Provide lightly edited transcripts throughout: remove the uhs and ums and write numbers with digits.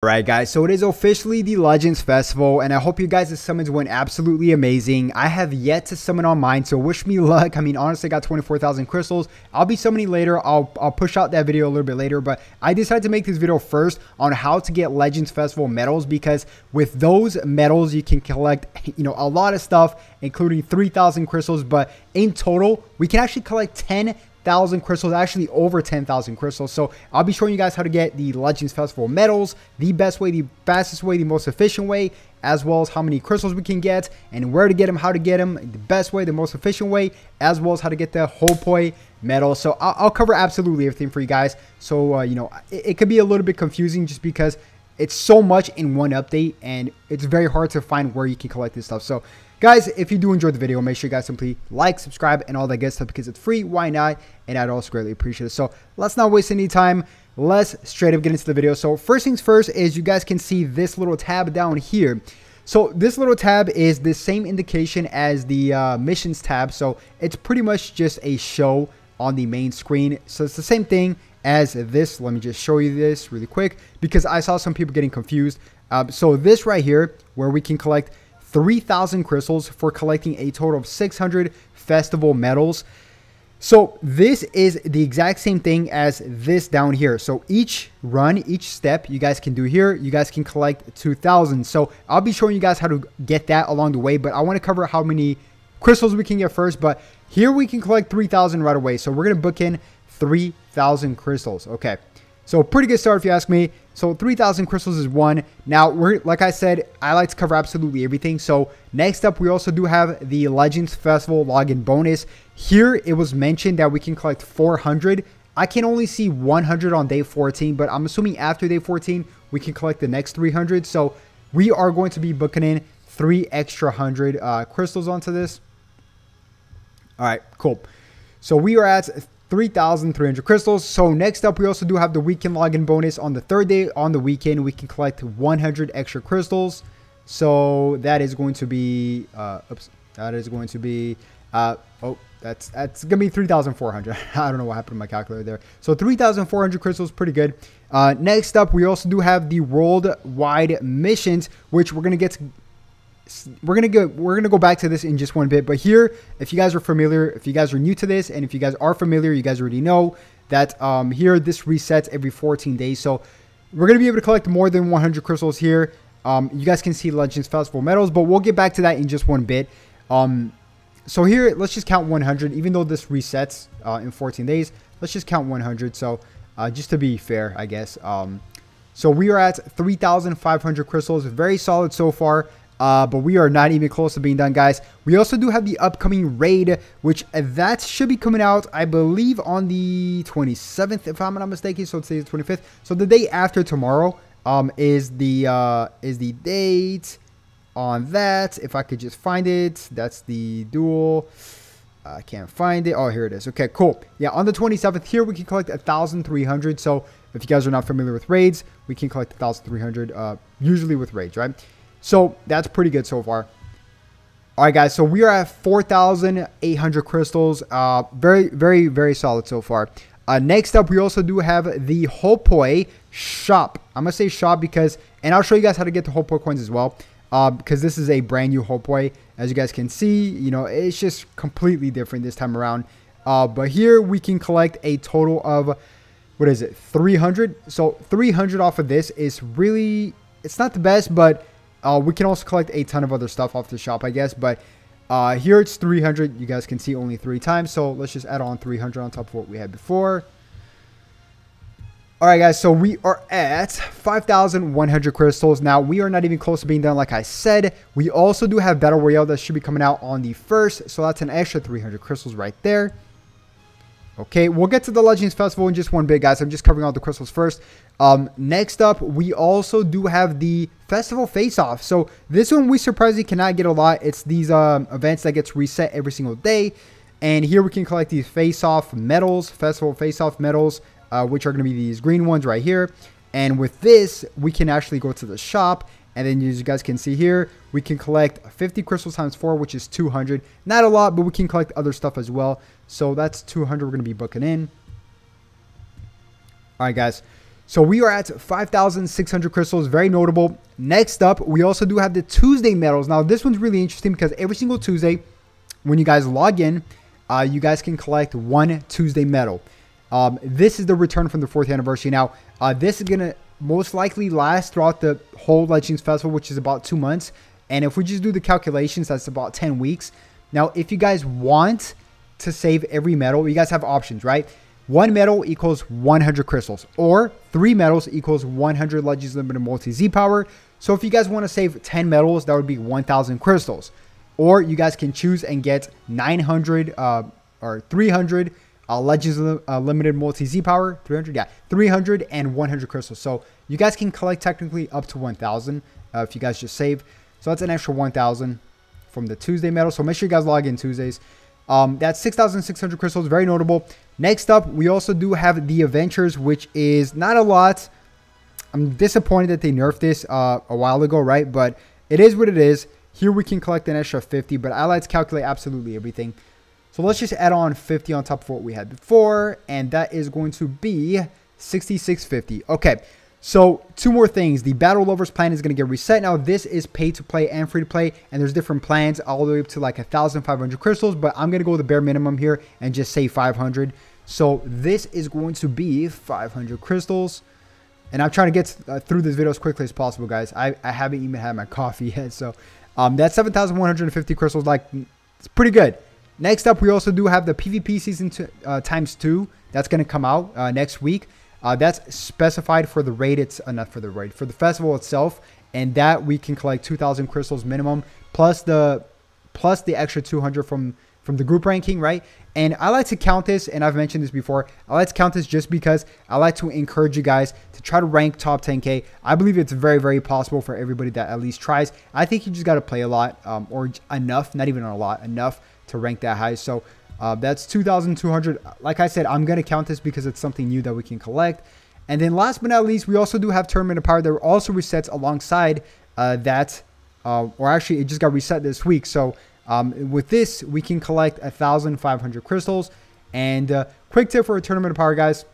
Alright guys, so it is officially the Legends Festival, and I hope you guys' summons went absolutely amazing. I have yet to summon on mine, so wish me luck. I mean, honestly, I got 24,000 crystals. I'll be summoning later. I'll push out that video a little bit later, but I decided to make this video first on how to get Legends Festival medals, because with those medals, you can collect, a lot of stuff, including 3,000 crystals, but in total, we can actually collect 10,000 crystals, actually over 10,000 crystals. So I'll be showing you guys how to get the Legends Festival medals, the best way, the fastest way, the most efficient way, as well as how many crystals we can get and where to get them, how to get them, the best way, the most efficient way, as well as how to get the Hopoi medal. So I'll cover absolutely everything for you guys. So it could be a little bit confusing just because it's so much in one update and it's very hard to find where you can collect this stuff. So guys, if you do enjoy the video, make sure you guys simply like, subscribe, and all that good stuff because it's free. Why not? And I'd also greatly appreciate it. So let's not waste any time. Let's straight up get into the video. So first things first is you guys can see this little tab down here. So this little tab is the same indication as the missions tab. So it's pretty much just a show on the main screen. So it's the same thing as this. Let me just show you this really quick because I saw some people getting confused. So this right here, where we can collect 3,000 crystals for collecting a total of 600 festival medals. So this is the exact same thing as this down here. So each run, each step you guys can do here, you guys can collect 2,000. So I'll be showing you guys how to get that along the way, but I want to cover how many crystals we can get first. But here we can collect 3,000 right away. So we're going to book in 3,000 crystals. Okay. So pretty good start if you ask me. So 3,000 crystals is one. Now, like I said, I like to cover absolutely everything. So next up, we also do have the Legends Festival login bonus. Here, it was mentioned that we can collect 400. I can only see 100 on day 14, but I'm assuming after day 14, we can collect the next 300. So we are going to be booking in 3 extra 100 crystals onto this. All right, cool. So we are at 3,300 crystals. So next up, we also do have the weekend login bonus. On the third day on the weekend, we can collect 100 extra crystals. So that is going to be that's gonna be 3,400. I don't know what happened to my calculator there. So 3,400 crystals, pretty good. Next up, we also do have the worldwide missions, which we're gonna get to. We're gonna go back to this in just one bit, but here, if you guys are familiar, if you guys are new to this, and if you guys are familiar, you guys already know that here this resets every 14 days. So we're gonna be able to collect more than 100 crystals here. You guys can see Legends Festival medals, but we'll get back to that in just one bit. So here, let's just count 100, even though this resets in 14 days. Let's just count 100. So just to be fair, I guess. So we are at 3,500 crystals, very solid so far. But we are not even close to being done, guys. We also do have the upcoming raid, which that should be coming out, I believe, on the 27th, if I'm not mistaken. So today's the 25th. So the day after tomorrow is the date on that. If I could just find it, that's the duel. I can't find it. Oh, here it is. Okay, cool. Yeah, on the 27th here, we can collect 1,300. So if you guys are not familiar with raids, we can collect 1,300 usually with raids, right? So that's pretty good so far. All right, guys. So we are at 4,800 crystals. Very, very, very solid so far. Next up, we also do have the Hopoi shop. I'm going to say shop because, and I'll show you guys how to get the Hopoi coins as well. Because this is a brand new Hopoi. As you guys can see, it's just completely different this time around. But here we can collect a total of, what is it? 300. So 300 off of this is really, it's not the best, but we can also collect a ton of other stuff off the shop, I guess. But here it's 300. You guys can see only 3 times. So let's just add on 300 on top of what we had before. All right, guys. So we are at 5,100 crystals. Now, we are not even close to being done, like I said. We also do have Battle Royale that should be coming out on the 1st. So that's an extra 300 crystals right there. Okay, we'll get to the Legends Festival in just one bit, guys. I'm just covering all the crystals first. Next up, we also do have the Festival Face-Off. So this one we surprisingly cannot get a lot. It's these events that gets reset every single day. And here we can collect these Face-Off medals, Festival Face-Off medals, which are going to be these green ones right here. And with this, we can actually go to the shop. And then as you guys can see here, we can collect 50 crystals times 4, which is 200. Not a lot, but we can collect other stuff as well. So that's 200 we're going to be booking in. All right, guys. So we are at 5,600 crystals, very notable. Next up, we also do have the Tuesday medals. Now, this one's really interesting because every single Tuesday, when you guys log in, you guys can collect one Tuesday medal. This is the return from the 4th anniversary. Now, this is going to most likely last throughout the whole Legends Festival, which is about 2 months. And if we just do the calculations, that's about 10 weeks. Now, if you guys want to save every medal, you guys have options, right? 1 medal equals 100 crystals, or 3 medals equals 100 Legends Limited Multi-Z power. So if you guys want to save 10 medals, that would be 1,000 crystals. Or you guys can choose and get 900 or 300 Legends Limited Multi-Z power. 300, yeah, 300 and 100 crystals. So you guys can collect technically up to 1,000 if you guys just save. So that's an extra 1,000 from the Tuesday medal. So make sure you guys log in Tuesdays. That's 6,600 crystals, very notable. Next up, we also do have the Adventures, which is not a lot. I'm disappointed that they nerfed this a while ago, right? But it is what it is. Here we can collect an extra 50, but I like to calculate absolutely everything. So let's just add on 50 on top of what we had before, and that is going to be 6,650. Okay. So 2 more things. The Battle Lovers plan is going to get reset. Now this is pay to play and free to play, and there's different plans all the way up to like 1,500 crystals, but I'm going to go the bare minimum here and just say 500. So this is going to be 500 crystals, and I'm trying to get through this video as quickly as possible, guys. I haven't even had my coffee yet. So that's 7,150 crystals. Like, it's pretty good. Next up, we also do have the PvP season times 2. That's going to come out next week. That's specified for the raid. It's not for the raid, for the festival itself, and that we can collect 2,000 crystals minimum, plus the extra 200 from the group ranking, right? And I like to count this, and I've mentioned this before. I like to count this just because I like to encourage you guys to try to rank top 10K. I believe it's very, very possible for everybody that at least tries. I think you just got to play a lot, or enough, not even a lot, enough to rank that high. So that's 2,200. Like I said, I'm going to count this because it's something new that we can collect. And then last but not least, we also do have Tournament of Power that also resets alongside that. Or actually, it just got reset this week. So with this, we can collect 1,500 crystals. And quick tip for a Tournament of Power, guys.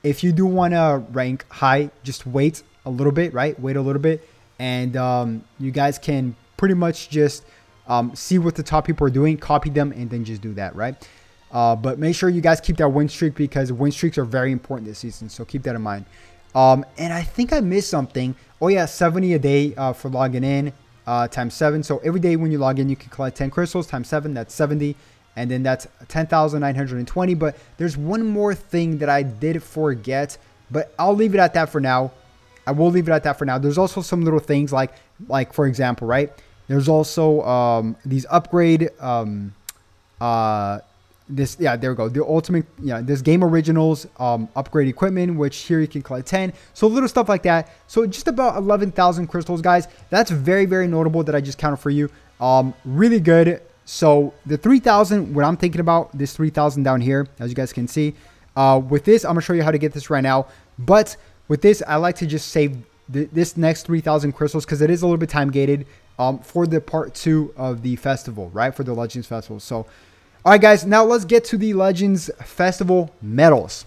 If you do want to rank high, just wait a little bit, right? Wait a little bit. And you guys can pretty much just see what the top people are doing, copy them, and then just do that, right? But make sure you guys keep that win streak because win streaks are very important this season. So keep that in mind. And I think I missed something. Oh yeah, 70 a day for logging in times 7. So every day when you log in, you can collect 10 crystals times 7. That's 70. And then that's 10,920. But there's one more thing that I did forget, but I'll leave it at that for now. I will leave it at that for now. There's also some little things like for example, right? There's also these upgrade this, yeah, there we go, the ultimate, yeah, this game originals upgrade equipment, which here you can collect 10. So little stuff like that. So just about 11,000 crystals, guys. That's very, very notable that I just counted for you. Really good. So the 3,000, what I'm thinking about, this 3,000 down here, as you guys can see, with this, I'm gonna show you how to get this right now. But with this, I like to just save this next 3,000 crystals because it is a little bit time gated for the part 2 of the festival, right? For the Legends Festival. So all right, guys, now let's get to the Legends Festival medals.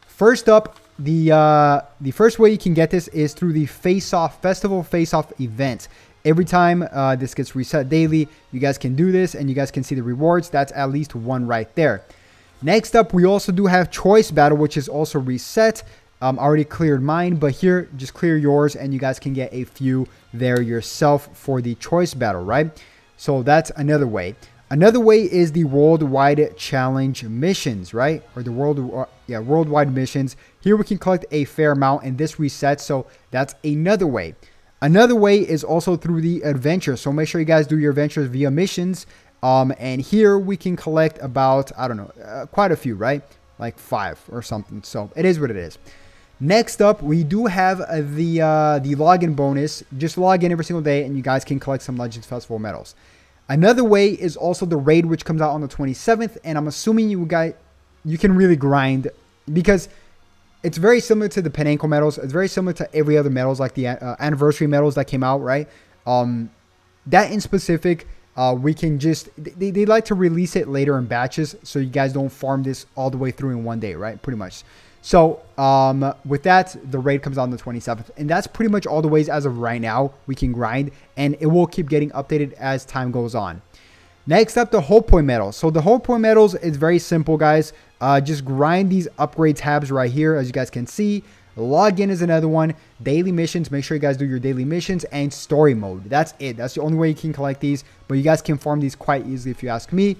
First up, the first way you can get this is through the Face-Off Festival Face-Off event. Every time this gets reset daily, you guys can do this and you guys can see the rewards. That's at least 1 right there. Next up, we also do have Choice Battle, which is also reset. I already cleared mine, but here, just clear yours and you guys can get a few there yourself for the Choice Battle, right? So that's another way. Another way is the Worldwide Challenge missions, right? Or the worldwide missions. Here we can collect a fair amount and this resets, so that's another way. Another way is also through the adventure. So make sure you guys do your adventures via missions. And here we can collect about, I don't know, quite a few, right? Like 5 or something. So it is what it is. Next up, we do have the login bonus. Just log in every single day and you guys can collect some Legends Festival medals. Another way is also the raid, which comes out on the 27th. And I'm assuming you can really grind because it's very similar to the Penanko medals. It's very similar to every other medals, like the anniversary medals that came out, right? That in specific, we can just, they like to release it later in batches so you guys don't farm this all the way through in one day, right? Pretty much. So with that, the raid comes on the 27th, and that's pretty much all the ways as of right now we can grind, and it will keep getting updated as time goes on. Next up, the whole point medals. So the whole point medals is very simple, guys. Just grind these upgrade tabs right here, as you guys can see. Login is another one. Daily missions. Make sure you guys do your daily missions, and story mode. That's it. That's the only way you can collect these, but you guys can farm these quite easily if you ask me.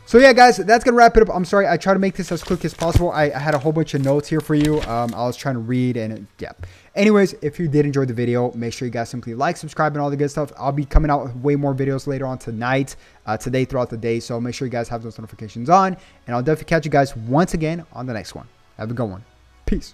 So yeah, guys, that's going to wrap it up. I'm sorry, I tried to make this as quick as possible. I had a whole bunch of notes here for you. I was trying to read, and yeah. Anyways, if you did enjoy the video, make sure you guys simply like, subscribe, and all the good stuff. I'll be coming out with way more videos later on tonight, today, throughout the day. So make sure you guys have those notifications on, and I'll definitely catch you guys once again on the next one. Have a good one. Peace.